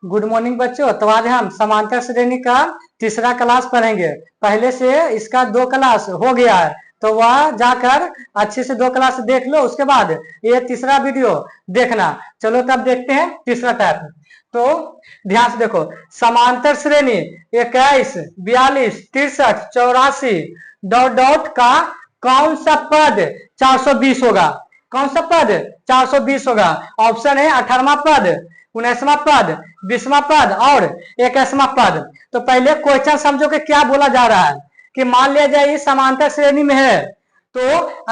Good morning बच्चों। तो आज हम समांतर श्रेणी का तीसरा क्लास पढ़ेंगे। पहले से इसका 2 क्लास हो गया है, तो वह जाकर अच्छे से 2 क्लास देख लो, उसके बाद ये तीसरा वीडियो देखना। चलो तब देखते हैं तीसरा टाइप। तो ध्यान से देखो, समांतर श्रेणी 21, 42, 63, 84 डॉट डॉट का कौन सा पद 420 होगा? कौन सा पद 420 होगा? ऑप्शन है 18वां पद, 19वां पद, 20वां पद और 21वां पद। तो पहले क्वेश्चन समझो कि क्या बोला जा रहा है कि मान लिया जाए ये समांतर श्रेणी में है, तो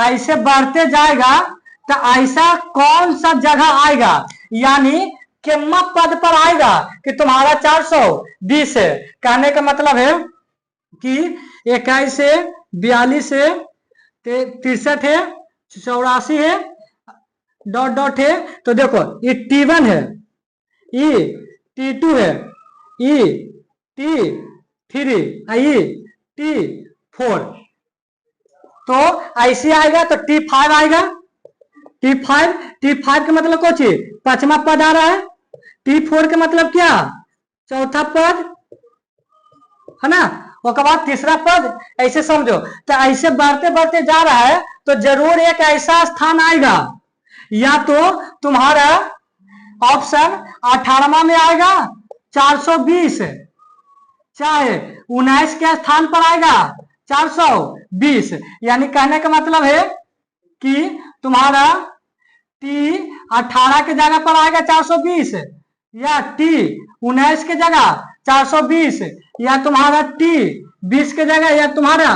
ऐसे बढ़ते जाएगा तो ऐसा कौन सा जगह आएगा, यानी कितना पद पर आएगा कि तुम्हारा 420 है। कहने का मतलब है कि 21 है, 42 है, 63 है, 84 है, डॉट डॉट है। तो देखो ये T1 है, ये T2 है, ये T3, ये T4। तो ऐसे आएगा तो T5 आएगा। T5 का मतलब कुछ 5वां पद आ रहा है। T4 का मतलब क्या? 4था पद है ना। उसके बाद तीसरा पद, ऐसे समझो। तो ऐसे बढ़ते बढ़ते जा रहा है तो जरूर एक ऐसा स्थान आएगा, या तो तुम्हारा ऑप्शन 18वां में आएगा 420, चाहे 19 के स्थान पर आएगा 420। यानी कहने का मतलब है कि तुम्हारा T18 के जगह पर आएगा 420, या T19 के जगह 420, या तुम्हारा T20 के जगह, या तुम्हारा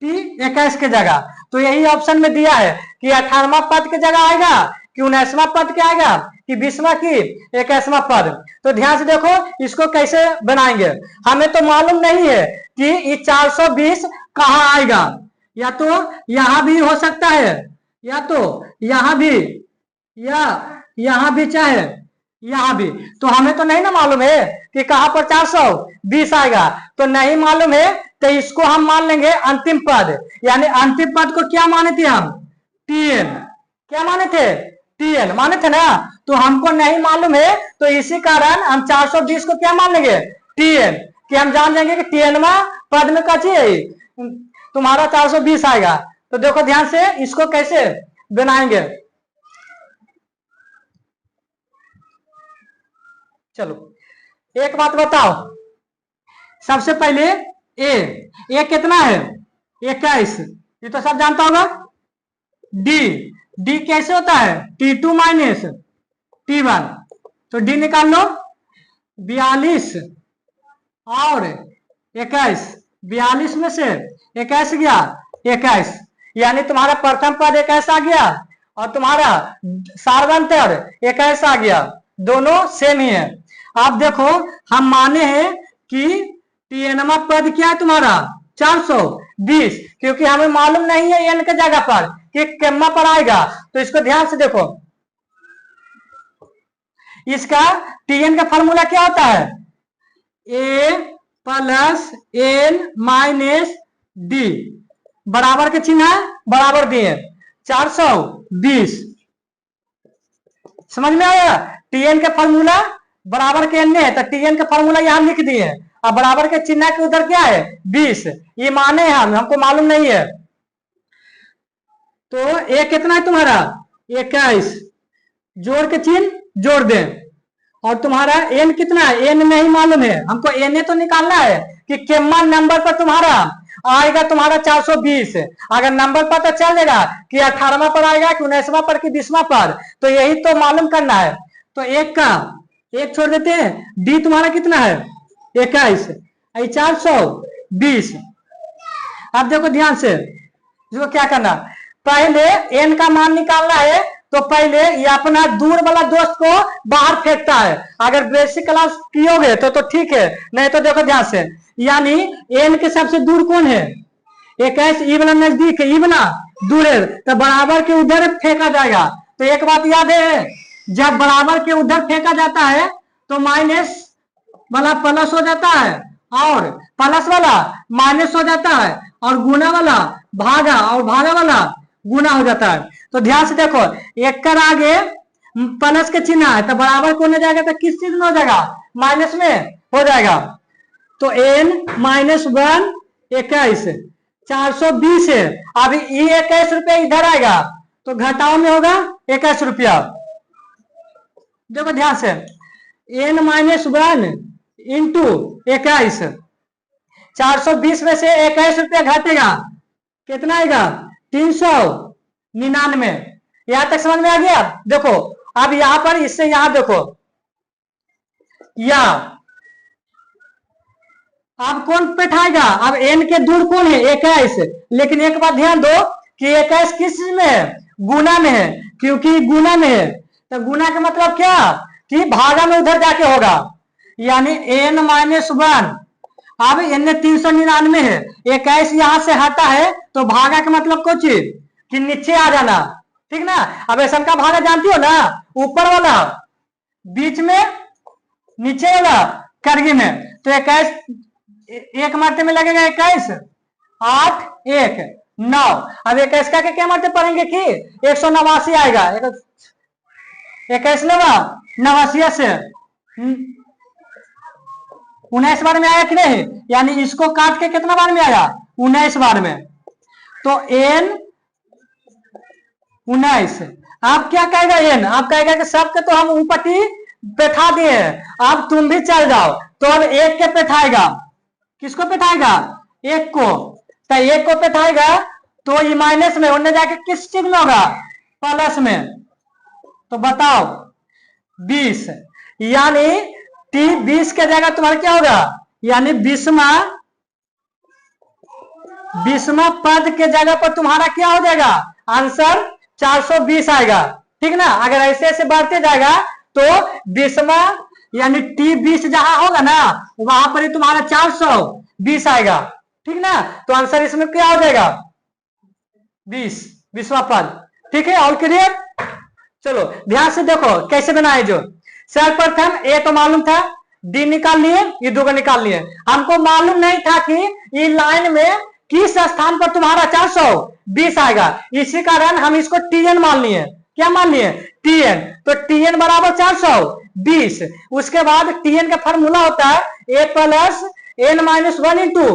T21 के जगह। तो यही ऑप्शन में दिया है कि 18वां पद के जगह आएगा, कि 19वां पद के आएगा, कि 20वां की 21वां पद। तो ध्यान से देखो इसको कैसे बनाएंगे। हमें तो मालूम नहीं है कि ये 420 कहाँ आएगा। या तो यहां भी हो सकता है, या तो यहां भी, या यहां भी, चाहे यहां भी। तो हमें तो नहीं ना मालूम है कि कहां पर 420 आएगा, तो नहीं मालूम है। तो इसको हम मान लेंगे अंतिम पद, यानी अंतिम पद को क्या माने थे हम? Tn। क्या माने थे? Tn माने थे ना। तो हमको नहीं मालूम है, तो इसी कारण हम 420 को क्या मान लेंगे? Tn। कि हम जान लेंगे कि Tnवां पद में कची है तुम्हारा 420 आएगा। तो देखो ध्यान से इसको कैसे बनाएंगे। चलो एक बात बताओ, सबसे पहले ए कितना है? 21। ये तो सब जानता होगा। डी कैसे होता है? T2 minus T1। तो डी निकाल लो। 42 और 21, 42 में से 21 गया 21, यानी तुम्हारा प्रथम पद 21 आ गया और तुम्हारा सार्वंतर 21 आ गया। दोनों सेम ही है। आप देखो हम माने हैं कि Tnवां पद क्या है तुम्हारा? 420, क्योंकि हमें मालूम नहीं है n के जगह पर कि कितना पर आएगा। तो इसको ध्यान से देखो, इसका Tn का फॉर्मूला क्या होता है? a plus n minus D, बराबर के चिन्ह है, बराबर दिए 420। समझ में आया? Tn का फॉर्मूला बराबर के n है, तो Tn का फॉर्मूला यहां लिख दिए। अब बराबर के चिन्ह के उधर क्या है? 20। ये माने हमको मालूम नहीं है। तो ए कितना है तुम्हारा? 21। जोड़ के चिन्ह जोड़ दें। और तुम्हारा एन कितना है? एन नहीं मालूम है हमको। एन तो निकालना है कि कितना नंबर पर तुम्हारा आएगा तुम्हारा 420। अगर नंबर पता चल जाएगा कि 18वां पर आएगा, कि 19वां पर, कि 20वां पर, तो यही तो मालूम करना है। तो एक छोड़ देते हैं। डी तुम्हारा कितना है? 21, 420। अब देखो ध्यान से, जो क्या करना, पहले एन का मान निकालना है। तो पहले ये अपना दूर वाला दोस्त को बाहर फेंकता है। अगर बेसिक क्लास कियोगे तो ठीक है, नहीं तो देखो ध्यान से, यानी एन के सबसे दूर कौन है? 21। ई वाला नजदीक है, ई वाला दूर है, तो बराबर के उधर फेंका जाएगा। तो एक बात याद है, जब बराबर के उधर फेंका जाता है तो माइनस वाला प्लस हो जाता है, और प्लस वाला माइनस हो जाता है, और गुना वाला भागा, और भागा वाला गुना हो जाता है। तो ध्यान से देखो, एक कर आगे प्लस के चिन्ह है तो बराबर कौन हो जाएगा, तो किस चीज में हो जाएगा, माइनस में हो जाएगा। तो n माइनस 1 21 420 है। अभी ये 21 रुपया इधर आएगा तो घटाओ में होगा 21 रुपया। देखो ध्यान से, n माइनस 1 इंटू 21, 420 में से 21 रुपया घटेगा, कितना आएगा, 399। यहां तक समझ में आ गया। देखो अब यहां पर इससे यहां देखो, या अब कौन बैठाएगा, अब n के दूर कौन है, 21। लेकिन एक बात ध्यान दो कि 21 किस चीज में है, गुना में है, क्योंकि गुना में है। तो गुना का मतलब क्या, कि भागा में उधर जाके होगा, यानी n माइनस 1। अब n 399 है, 21 यहां से हटा है तो भागा का मतलब कुछ कि नीचे आ जाना, ठीक ना। अब ऐसा का भागा जानती हो ना, ऊपर वाला, बीच में, नीचे वाला, करगी में। तो 21 एक मरते में लगेगा 21, 8 1 9। अब 21 का क्या मरते पढ़ेंगे कि 189 आएगा, 21 89 से 19 बार में आया कि नहीं, यानी इसको काट के कितना बार में आया, 19 बार में। तो n 19। आप क्या कहेगा n, आप कहेगा कि सबके तो हम ऊपटी बैठा दिए, अब तुम भी चल जाओ। तो अब एक के बैठाएगा, किसको बैठाएगा, एक को। तो एक को बैठाएगा तो ये माइनस में, उन्हें जाके किस चीज में होगा, प्लस में। तो बताओ 20, यानी t 20 के जगह तुम्हारा क्या होगा, यानी 20वां पद के जगह पर तुम्हारा क्या हो जाएगा, आंसर 420 आएगा, ठीक ना। अगर ऐसे ऐसे बढ़ते जाएगा तो 20वां यानी t 20 जहां होगा ना, वहां पर ही तुम्हारा 420 आएगा, ठीक ना। तो आंसर इसमें क्या हो जाएगा, 20वां पद, ठीक है। All clear. चलो ध्यान से देखो कैसे बनाए। जो सर्वप्रथम ए तो मालूम था, डी निकाल लिए, ये दो का निकाल लिए। हमको मालूम नहीं था कि ये लाइन में किस स्थान पर तुम्हारा 420 आएगा, इसी कारण हम इसको टीएन मान लिए। क्या मान लिए, टीएन। तो टीएन बराबर 420। उसके बाद टीएन का फॉर्मूला होता है A plus N minus 1 into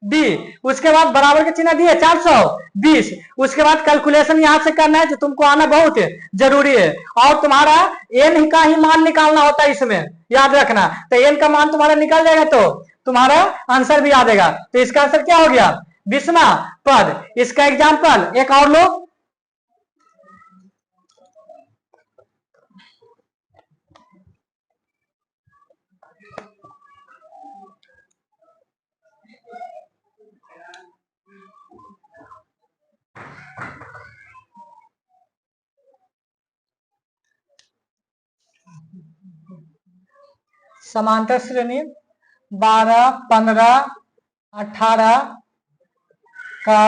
D. उसके बाद बराबर के चिन्ह दिए 420। उसके बाद कैलकुलेशन यहां से करना है, जो तुमको आना बहुत जरूरी है। और तुम्हारा एन का ही मान निकालना होता है इसमें, याद रखना। तो एन का मान तुम्हारा निकल जाएगा तो तुम्हारा आंसर भी आ जाएगा। तो इसका आंसर क्या हो गया, 20वां पद। इसका एग्जाम्पल एक और लो। समांतर श्रेणी 12 15 18 का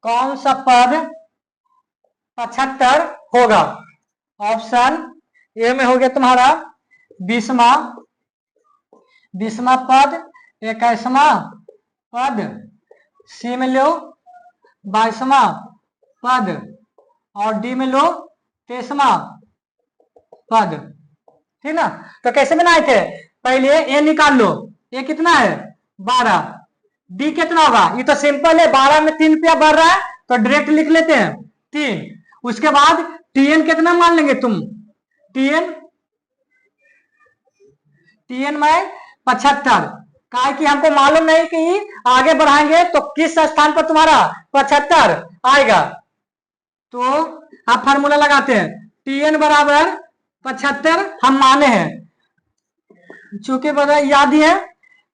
कौन सा पद 75 होगा। ऑप्शन ए में हो गया तुम्हारा 20वां पद, 21वां पद, सी में लो 22वां पद, और डी में लो 23वां पद, ठीक ना। तो कैसे बनाए थे, पहले ए निकाल लो, ए कितना है 12, डी कितना होगा, ये तो सिंपल है, 12 में 3 रुपया बढ़ रहा है तो डायरेक्ट लिख लेते हैं 3। उसके बाद टीएन कितना मान लेंगे तुम, टीएन में 75, कहा कि हमको मालूम नहीं कि आगे बढ़ाएंगे तो किस स्थान पर तुम्हारा 75 आएगा। तो आप फार्मूला लगाते हैं, टीएन बराबर 75 हम माने हैं, चूंकि बता याद ही है,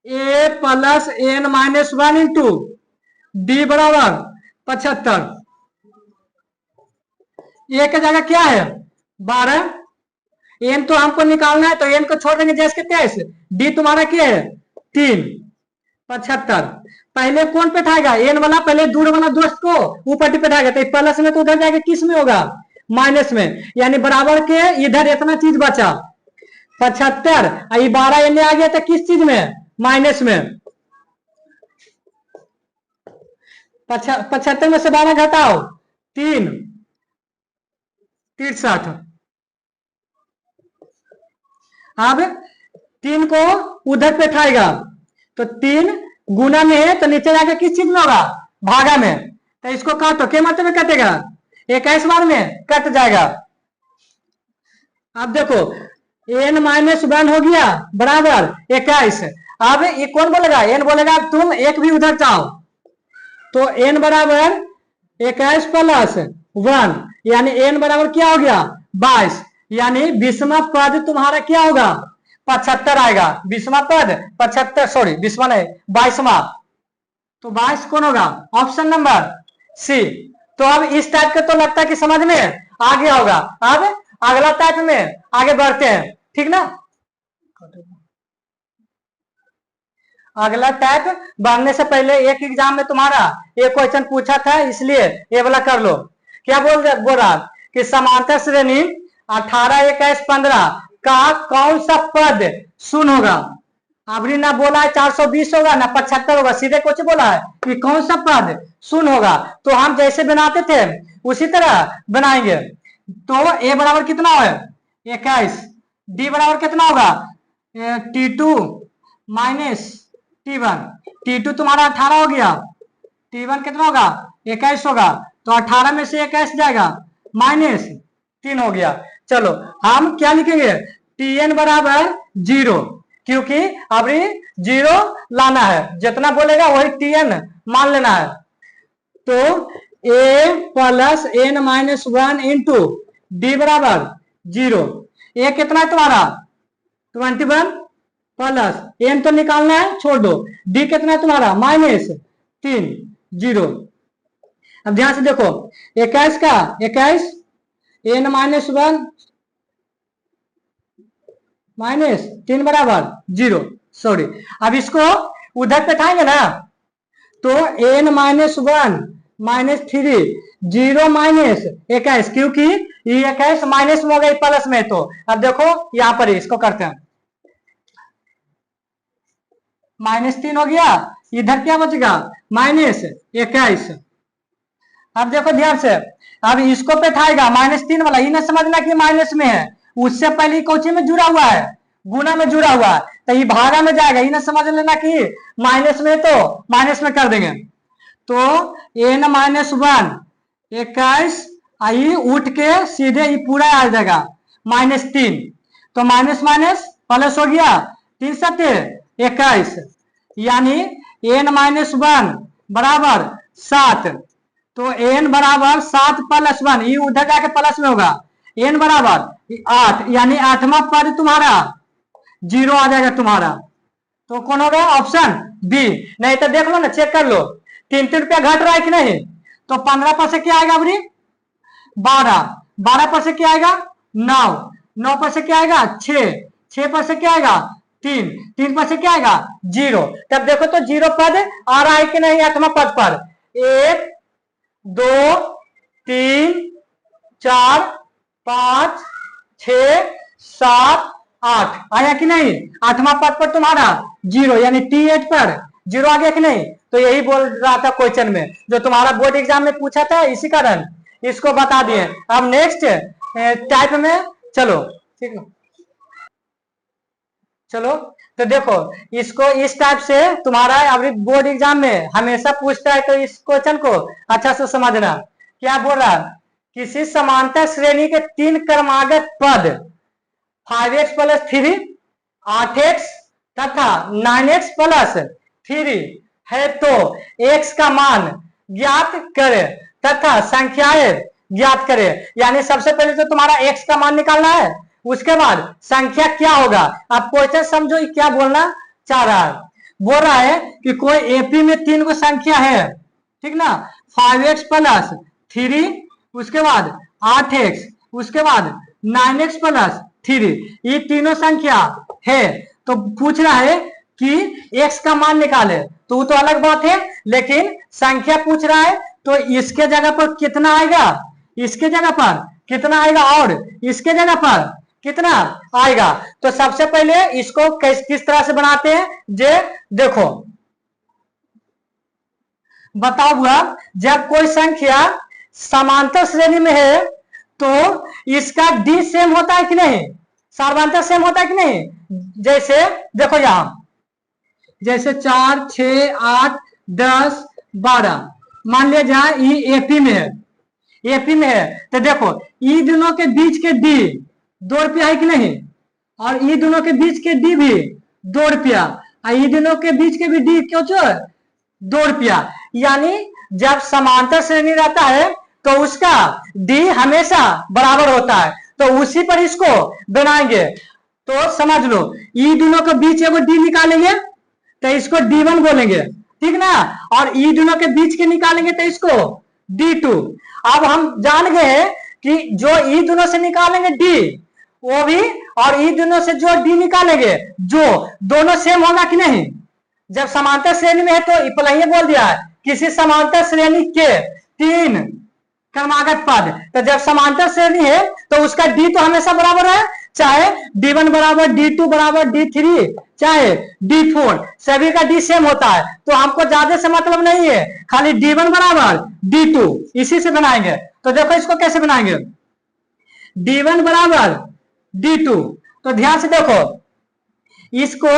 A plus N minus 1 into D बराबर 75। ए की जगह क्या है 12, एन तो हमको निकालना है तो एन को छोड़ देंगे जैसे 23, डी तुम्हारा क्या है 3, 75। पहले कौन बैठाएगा, एन वाला पहले दूर वाला दोस्त को ऊपर बैठाएगा, तो प्लस में तो उधर जाके किस में होगा, माइनस में, यानी बराबर के इधर इतना चीज बचा 75, 12 एन आ गया था किस चीज में, माइनस में। 75 में से 12 घटाओ 3, 63, अब 3 को उधर पे उठाएगा तो 3 गुना में है तो नीचे जाके किस चीज में होगा, भागा में। तो इसको काटो, क्या मतलब में कटेगा, 21 बार में कट जाएगा। अब देखो n-1 हो गया बराबर 21। अब ये कौन बोलेगा, n बोलेगा, तुम एक भी उधर जाओ तो n बराबर 21 प्लस 1 यानी n बराबर क्या हो गया 22, यानी 20वां पद तुम्हारा क्या होगा 75 आएगा। 20वां पद 75, सॉरी 20वां नहीं 22वां, तो 22 कौन होगा, ऑप्शन नंबर सी। तो अब इस टाइप का तो लगता है कि समझ में आ गया होगा। अब अगला टाइप में आगे बढ़ते हैं, ठीक ना। अगला टाइप बढ़ने से पहले एक एग्जाम में तुम्हारा एक क्वेश्चन पूछा था, इसलिए ये वाला कर लो। क्या बोल रहा कि समांतर श्रेणी 18, 21, 15 का कौन सा पद शून्य होगा। अभी ना बोला है 420 होगा ना 75 होगा, सीधे कुछ बोला है कि कौन सा पद शून्य होगा। तो हम जैसे बनाते थे उसी तरह बनाएंगे। तो a बराबर कितना है 21, d बराबर कितना होगा t2 माइनस t1। t2 तुम्हारा 18 हो गया, t1 कितना होगा 21 होगा, तो 18 में से 21 जाएगा माइनस 3 हो गया। चलो हम क्या लिखेंगे, tn बराबर 0, क्योंकि अभी 0 लाना है, जितना बोलेगा वही tn मान लेना है। तो a plus n-1 into d बराबर 0। a कितना है तुम्हारा 21 प्लस n तो निकालना है, छोड़ दो। d कितना है तुम्हारा -3 0। अब ध्यान से देखो 21 का 21 n-1 -3 बराबर 0, सॉरी। अब इसको उधर पे उठाएंगे ना तो n-1 -3 0 माइनस 21, क्योंकि ये 21 माइनस में हो गई प्लस में। तो अब देखो यहां पर इसको करते हैं, -3 हो गया, इधर क्या बचेगा -21। अब देखो ध्यान से, अब इसको पे उठाएगा -3 वाला, ये ना समझना कि माइनस में है, उससे पहले कौची में जुड़ा हुआ है, गुना में जुड़ा हुआ है, तो ये भागा में जाएगा, ये ना समझ लेना कि माइनस में, तो माइनस में कर देंगे। तो n-1 21 आई उठ के सीधे ये पूरा आ जाएगा -3, तो माइनस माइनस प्लस हो गया 3 सत्य 21, यानी n-1 बराबर 7। तो n बराबर 7 प्लस 1, ये उधर जाके प्लस में होगा, n बराबर 8, यानी 8वां पद तुम्हारा 0 आ जाएगा तुम्हारा। तो कौन होगा ऑप्शन बी। नहीं तो देख लो ना, चेक कर लो 3 रुपया घट रहा है कि नहीं। तो 15 पर से क्या आएगा अभी 12, 12 पर से क्या आएगा 9, 9 पर से क्या आएगा 6, 6 पर से क्या आएगा 3, 3 पर से क्या आएगा 0। तब देखो तो 0 पद आ रहा है कि नहीं 8वां पद पर। 1 2 3 4 5 6 7 8 आया कि नहीं। 8वां पद पर तुम्हारा 0, यानी T8 पर 0 आ गया कि नहीं। तो यही बोल रहा था क्वेश्चन में, जो तुम्हारा बोर्ड एग्जाम में पूछा था, इसी कारण इसको बता दिए। अब नेक्स्ट टाइप में चलो, ठीक है। चलो तो देखो इसको इस टाइप से तुम्हारा अभी बोर्ड एग्जाम में हमेशा पूछता है, तो इस क्वेश्चन को अच्छा से समझना। क्या बोल रहा, किसी समांतर श्रेणी के 3 क्रमागत पद 5x + 3, 8x तथा 9x + 3 है, तो x का मान ज्ञात करे तथा संख्याएं ज्ञात करे। यानी सबसे पहले तो तुम्हारा x का मान निकालना है, उसके बाद संख्या क्या होगा। अब क्वेश्चन समझो क्या बोलना चाह रहा है। बोल रहा है कि कोई एपी में 3 को संख्या है, ठीक ना, 5x + 3, उसके बाद 8x, उसके बाद 9x + 3, ये तीनों संख्या है। तो पूछ रहा है कि x का मान निकाले, तो वो तो अलग बात है, लेकिन संख्या पूछ रहा है, तो इसके जगह पर कितना आएगा, इसके जगह पर कितना आएगा और इसके जगह पर कितना आएगा। तो सबसे पहले इसको किस तरह से बनाते हैं, जे देखो बताओ हुआ, जब कोई संख्या समांतर श्रेणी में है तो इसका डी सेम होता है कि नहीं, समांतर सेम होता है कि नहीं। जैसे देखो यहां, जैसे 4, 6, 8, 10, 12, मान लिया जहां ई एपी में है, एपी में है, तो देखो ई दोनों के बीच के डी 2 रुपया है कि नहीं, और ई दोनों के बीच के डी भी 2 रुपया, और ई दोनों के बीच के भी डी क्यों 2 रुपया। यानी जब समांतर श्रेणी रहता है तो उसका डी हमेशा बराबर होता है, तो उसी पर इसको बनाएंगे। तो समझ लो, ई दोनों के बीच एगो डी निकालेंगे तो इसको D1 बोलेंगे, ठीक ना, और ई दोनों के बीच के निकालेंगे तो इसको D2। अब हम जान गए कि जो ई दोनों से निकालेंगे D वो भी, और ई दोनों से जो D निकालेंगे जो, दोनों सेम होगा कि नहीं। जब समांतर श्रेणी में है तो पहले बोल दिया है किसी समांतर श्रेणी के 3 क्रमागत पद, तो जब समांतर श्रेणी है तो उसका D तो हमेशा बराबर है, चाहे D1 बराबर D2 बराबर D3 चाहे D4, सभी का D सेम होता है। तो हमको ज्यादा से मतलब नहीं है, खाली D1 बराबर D2 इसी से बनाएंगे। तो देखो इसको कैसे बनाएंगे, D1 बराबर D2, तो ध्यान से देखो इसको,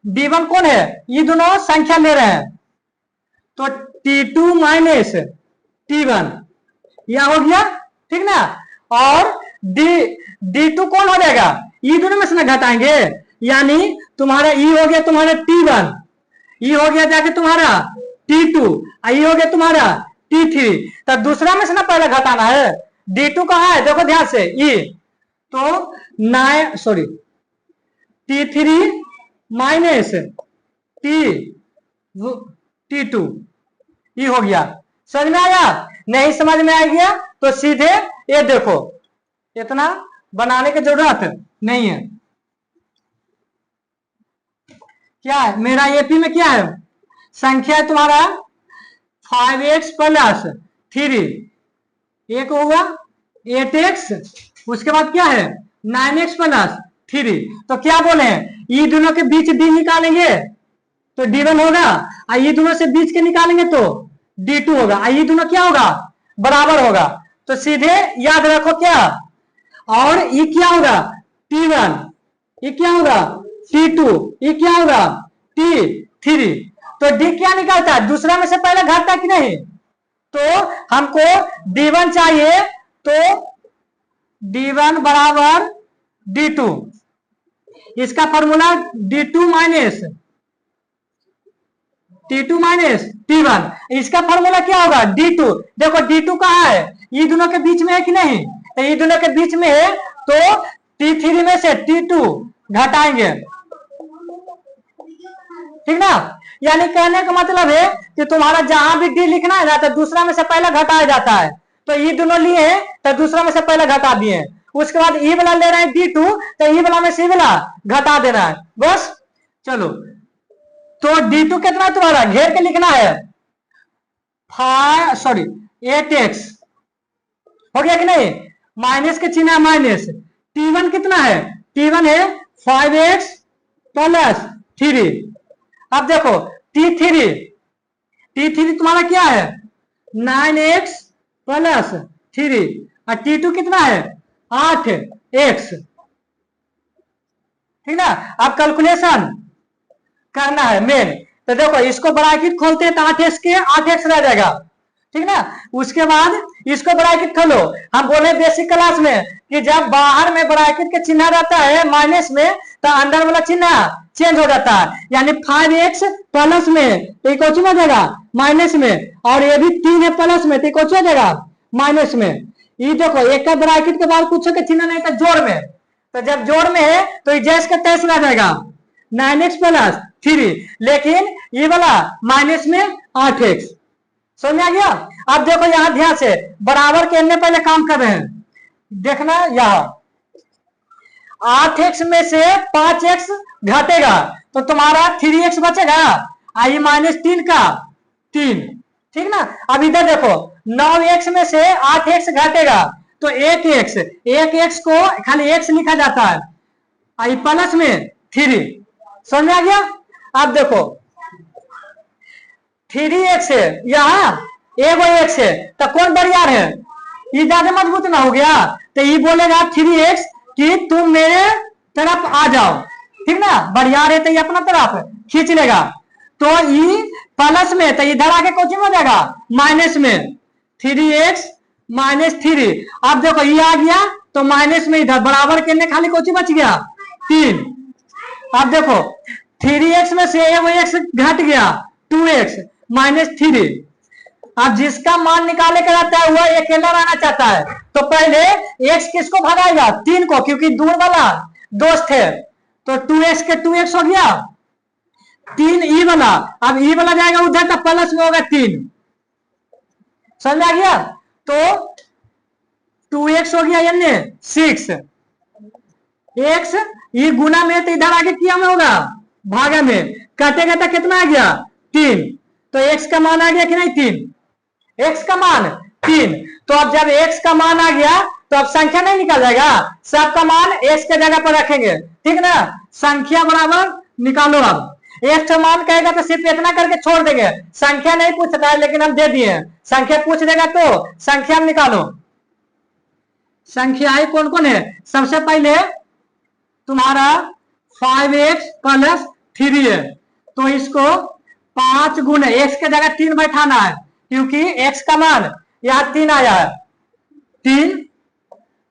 D1 कौन है, ये दोनों संख्या ले रहे हैं, तो T2 माइनस T1 यह हो गया, ठीक ना, और D2 कौन हो जाएगा, ये दोनों में से ना घटाएंगे, यानी तुम्हारा ई हो गया तुम्हारा T1, ई हो गया जाके तुम्हारा T2, ई हो गया तुम्हारा T3, तो दूसरा में से ना पहले घटाना है। D2 कहाँ है देखो ध्यान से, ई, तो T3 माइनस T2 ये हो गया। समझ में आया, नहीं समझ में आ गया तो सीधे ये देखो, इतना बनाने की जरूरत नहीं है। क्या है मेरा एपी में, क्या है संख्या है तुम्हारा 5x प्लस 3, एक होगा 8x, उसके बाद क्या है 9x प्लस 3, तो क्या बोले ये दोनों के बीच डी निकालेंगे तो D1 होगा, और ये दोनों से बीच के निकालेंगे तो D2 होगा, और ये दोनों क्या होगा बराबर होगा, तो सीधे याद रखो क्या, और ये क्या होगा T1, ये क्या होगा T2, ये क्या होगा T3, तो D क्या निकलता है, दूसरा में से पहले घटता कि नहीं, तो हमको D1 चाहिए, तो D1 बराबर D2, इसका formula D2 minus T2 minus T1, इसका फॉर्मूला क्या होगा D2। देखो D2 कहाँ है, ये दोनों के बीच में है कि नहीं, तो ये दोनों के बीच में है, तो T3 में से T2 घटाएंगे, ठीक ना। यानी कहने का मतलब है कि तुम्हारा जहां भी D लिखना है ना तो दूसरा में से पहले घटाया जाता है, तो ये दोनों लिए हैं तो दूसरा में से पहले घटा दिए, उसके बाद ई वाला ले रहे हैं D2, तो ई वाला में से वाला घटा देना है बस। चलो तो D2 कितना तुम्हारा घेर के लिखना है 8x हो गया कि नहीं, माइनस के चिन्ह है माइनस। T1 कितना है, T1 है 5x प्लस 3। अब देखो T3 तुम्हारा क्या है 9x प्लस 3, और T2 कितना है 8x, ठीक ना। अब कैलकुलेशन करना है मेन, तो देखो इसको ब्रैकेट खोलते हैं तो 8x के 8x रह जाएगा, ठीक ना। उसके बाद इसको ब्रैकेट खोलो, हम बोले बेसिक क्लास में कि जब बाहर में ब्रैकेट के चिन्ह रहता है माइनस में तो अंदर वाला चिन्ह चेंज हो जाता है, यानी 5x प्लस में तो एक हो जाएगा माइनस में, और ये भी 3 है प्लस में तो एक हो जाएगा माइनस में। ये देखो एक का ब्रैकेट के बाद कुछ का चिन्ह नहीं था जोड़ में, तो जब जोड़ में है तो जैस का तैस रह जाएगा 9x प्लस 3, लेकिन ये वाला माइनस में 8x। समझ में आ गया। अब देखो यहां ध्यान से बराबर के अन्य पहले काम कर रहे हैं, देखना यहां 8x में से 5x घटेगा तो तुम्हारा 3x बचेगा, आई माइनस 3 का 3, ठीक ना। अब इधर देखो 9x में से 8x घटेगा तो 1x को खाली x लिखा जाता है, आई प्लस में 3। समझ में आ गया। अब देखो 3x है, यहाँ एगो x है, तो कौन बरियार है, ये ज्यादा मजबूत ना हो गया, तो ये बोलेगा 3x कि तुम मेरे तरफ आ जाओ, ठीक ना, बढ़िया रहे तो ये अपना तरफ खींच लेगा। तो ये प्लस में, तो इधर आके कुछ हो जाएगा माइनस में, 3x माइनस 3। अब देखो ये आ गया तो माइनस में इधर बराबर करने खाली कुछ बच गया 3। अब देखो 3x में से वो x घट गया 2x माइनस 3। अब जिसका मान निकाले का रहता है वह अकेला रहना चाहता है, तो पहले x किसको भगाएगा 3 को, क्योंकि दूर वाला दोस्त है। तो 2x के 2x हो गया 3 ई वाला, अब ई वाला जाएगा उधर तो प्लस में होगा 3, समझ में आ गया। तो 2x हो गया यानी 6, x ये गुना में तो इधर आगे किया में होगा भागा में, काटेगा तो कितना आ गया 3। तो x का मान आ गया कि नहीं 3, x का मान 3। तो अब जब x का मान आ गया तो अब संख्या नहीं निकल जाएगा, सबका मान x के जगह पर रखेंगे, ठीक ना। संख्या बराबर निकालो, अब x का मान कहेगा तो सिर्फ इतना करके छोड़ देंगे, संख्या नहीं पूछता है लेकिन हम दे दिए, संख्या पूछ देगा तो संख्या निकालो। संख्याएं कौन कौन है, सबसे पहले तुम्हारा 5x प्लस 3 है, तो इसको 5 गुना x के जगह 3 बैठाना है, क्योंकि x का मान यहाँ 3 आया है 3,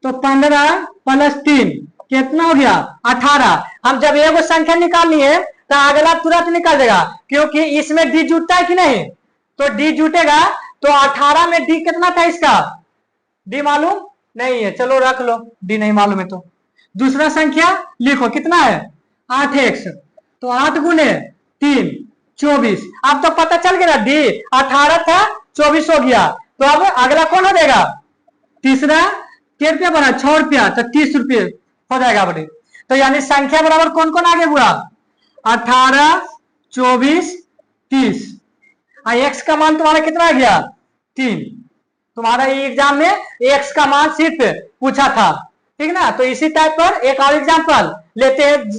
तो 15 प्लस 3 कितना हो गया 18। हम जब एगो संख्या निकालनी है तो अगला तुरंत निकल जाएगा, क्योंकि इसमें d जुटता है कि नहीं, तो d जुटेगा। तो 18 में d कितना था इसका, d मालूम नहीं है, चलो रख लो, d नहीं मालूम है तो दूसरा संख्या लिखो कितना है 8x, तो 8 गुने 3 24। अब तो पता चल गया d 18 था 24 हो गया। तो अब अगला कौन हो जाएगा, तीसरा क्या रुपया बना 6 रुपया, तो 30 रुपये हो जाएगा बड़े। तो यानी संख्या बराबर कौन कौन आगे हुआ 18 24 30। x का मान तुम्हारा कितना आ गया 3। तुम्हारा एग्जाम में x का मान सिर्फ पूछा था, ठीक ना। तो इसी टाइप पर एक और एग्जांपल लेते हैं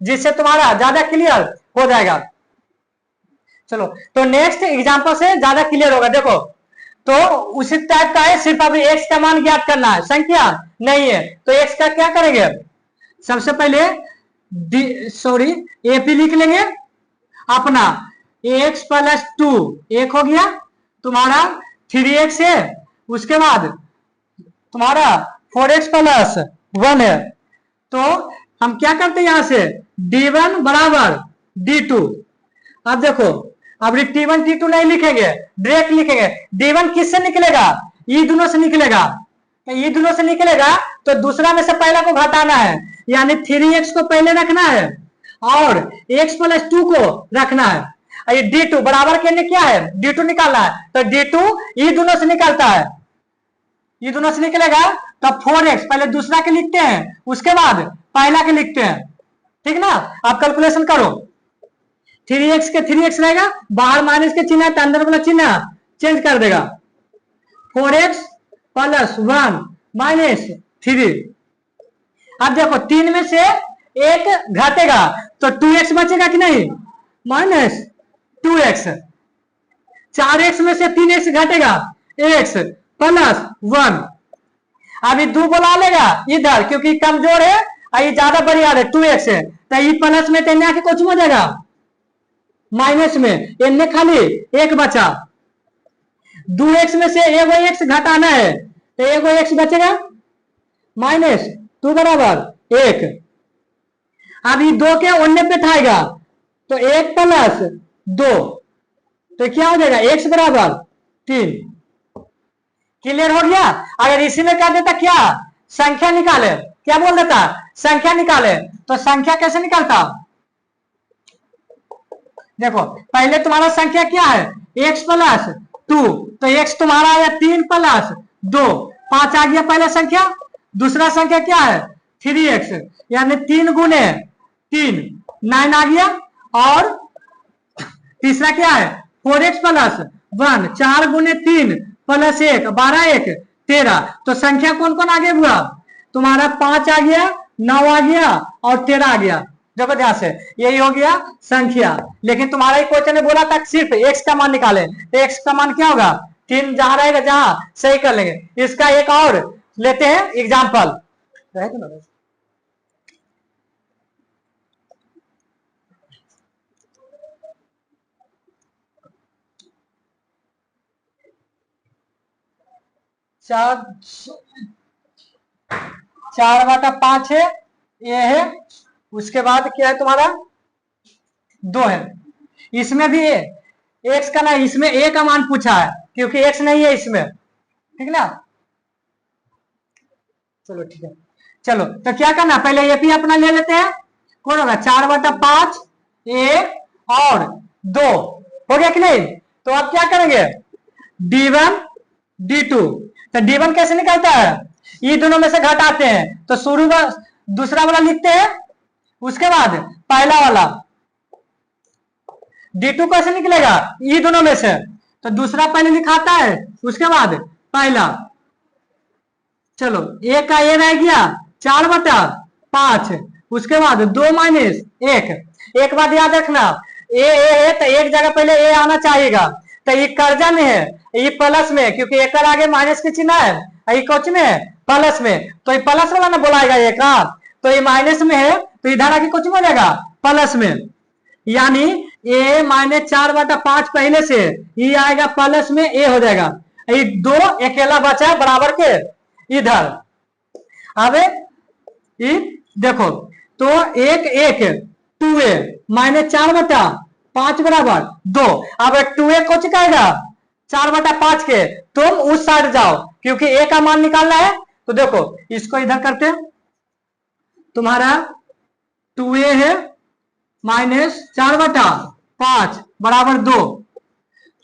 जिससे तुम्हारा ज्यादा क्लियर हो जाएगा। चलो तो नेक्स्ट एग्जांपल से ज्यादा क्लियर होगा। देखो तो उसी टाइप का है, सिर्फ अभी x का मान ज्ञात करना है, संख्या नहीं है। तो x का क्या करेंगे, सबसे पहले एपी लिख लेंगे अपना, x प्लस 2 1 हो गया तुम्हारा 3x है, उसके बाद तुम्हारा 4x प्लस 1 है। तो हम क्या करते हैं यहां से d1 बराबर d2। अब देखो अब t1 t2 नहीं लिखेंगे, डायरेक्ट लिखेंगे। d1 किससे निकलेगा, ये दोनों से निकलेगा, ये दोनों से निकलेगा तो दूसरा में से पहला को घटाना है, यानी 3x को पहले रखना है और x प्लस 2 को रखना है। ये d2 बराबर करने क्या है d2 निकालना है, तो d2 ये दोनों से निकलता है, ये दोनों से निकलेगा तो 4x पहले दूसरा के लिखते हैं उसके बाद पहला के लिखते हैं, ठीक ना। आप कैलकुलेशन करो, 3x के 3x रहेगा, बाहर माइनस के चिन्ह है तो अंदर वाला चिन्ह चेंज कर देगा, 4x प्लस 1 माइनस 3। अब देखो 3 में से 1 घटेगा तो 2x बचेगा कि नहीं, माइनस 2x। 4x में से 3x घटेगा x प्लस 1। अभी 2 बुला लेगा इधर क्योंकि कमजोर है, ये ज्यादा बढ़िया है 2x है, तो ये प्लस में तेने आके कुछ हो जाएगा माइनस में, इनने खाली 1 बचा। 2x में से एगो x घटाना है तो एगो x बचेगा माइनस 2 बराबर 1। अभी 2 के उन्ने पे थाएगा तो 1 प्लस 2, तो क्या हो जाएगा x बराबर 3। क्लियर हो गया। अगर इसी में कर देता क्या संख्या निकाले, क्या बोल देता संख्या निकाले, तो संख्या कैसे निकालता, देखो पहले तुम्हारा संख्या क्या है x प्लस 2, तो x तुम्हारा आया 3 प्लस 2 5 आ गया पहला संख्या। दूसरा संख्या क्या है 3x, यानी 3 गुने 3 9 आ गया, और तीसरा क्या है 4x प्लस 1 4 गुने 3 प्लस 1 12 1 13। तो संख्या कौन कौन आगे हुआ तुम्हारा 5 आ गया 9 आ गया और 13 आ गया। देखो ध्यान से यही हो गया संख्या। लेकिन तुम्हारा क्वेश्चन ने बोला था सिर्फ x का मान निकाले, तो x का मान क्या होगा 3 जहां रहेगा जहां सही कर लेंगे। इसका एक और लेते हैं एग्जाम्पल। चार 4/5 है, ये है, उसके बाद क्या है तुम्हारा 2 है। इसमें भी एक्स का ना, इसमें ए का मान पूछा है क्योंकि एक्स नहीं है इसमें, ठीक ना। चलो ठीक है, चलो तो क्या करना, पहले ये भी अपना ले लेते हैं। कौन होगा 4/5 ए और 2 हो गया कि नहीं। तो आप क्या करेंगे D1 D2, तो D1 कैसे निकलता है, ये दोनों में से घटाते हैं, तो शुरू में दूसरा वाला लिखते हैं, उसके बाद पहला वाला। D2 कैसे निकलेगा, ये दोनों में से, तो दूसरा पहले लिखाता है, उसके बाद पहला। चलो ए का ए रह गया 4/5, उसके बाद 2 माइनस 1। एक बात याद रखना, ए तो एक जगह पहले ए आना चाहिएगा, तो ये कर्जा में है, ये प्लस में, क्योंकि एक आगे माइनस के चिन्ह है, ये कौच में है प्लस में, तो ये प्लस वाला ना बोलाएगा एक, तो ये माइनस में है, तो इधर आगे कुछ हो जाएगा प्लस में, यानी ए माइनस 4/5 पहले से, ये आएगा प्लस में, ए हो जाएगा, ये 2 अकेला बचा बराबर के इधर। अब ये देखो, तो एक 2a माइनस 4/5 बराबर 2। अब 2a को चुकाएगा 4/5 के, तुम उस साइड जाओ क्योंकि a का मान निकालना है। तो देखो इसको इधर करते हैं, तुम्हारा 2a है माइनस 4/5 बराबर 2,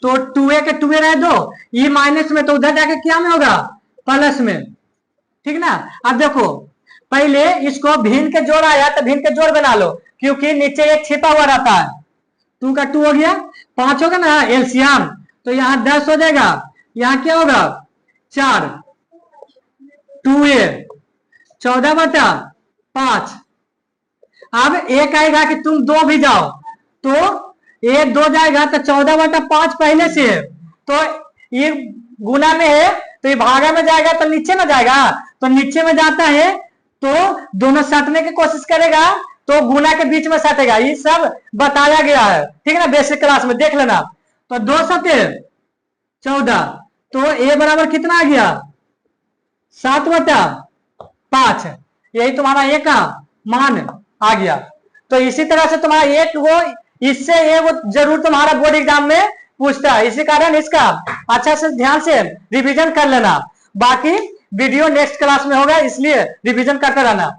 तो 2a के 2a रहे 2, ये माइनस में, तो उधर जाके क्या में होगा प्लस में, ठीक ना। अब देखो पहले इसको भिन्न के जोड़ आया तो भिन्न के जोड़ बना लो, क्योंकि नीचे एक छिपा हुआ रहता है। 2 का 2 हो गया, 5 होगा ना एलसीएम, तो यहाँ 10 हो जाएगा, यहाँ क्या होगा 4, 2a 14/5। अब एक आएगा कि तुम 2 भी जाओ, तो ये 2 जाएगा, तो 14/5 पहले से है, तो ये गुना में है, तो ये भागा में जाएगा तो नीचे में जाएगा, तो नीचे में जाता है तो दोनों सटने की कोशिश करेगा, तो गुना के बीच में सटेगा, ये सब बताया गया है, ठीक है ना, बेसिक क्लास में देख लेना। तो 2 सटे 14, तो ए बराबर कितना आ गया 7/5, यही तुम्हारा ए का मान आ गया। तो इसी तरह से तुम्हारा एक वो, इससे ये वो जरूर तुम्हारा बोर्ड एग्जाम में पूछता है, इसी कारण इसका अच्छा से ध्यान से रिवीजन कर लेना। बाकी वीडियो नेक्स्ट क्लास में होगा, इसलिए रिवीजन करते रहना।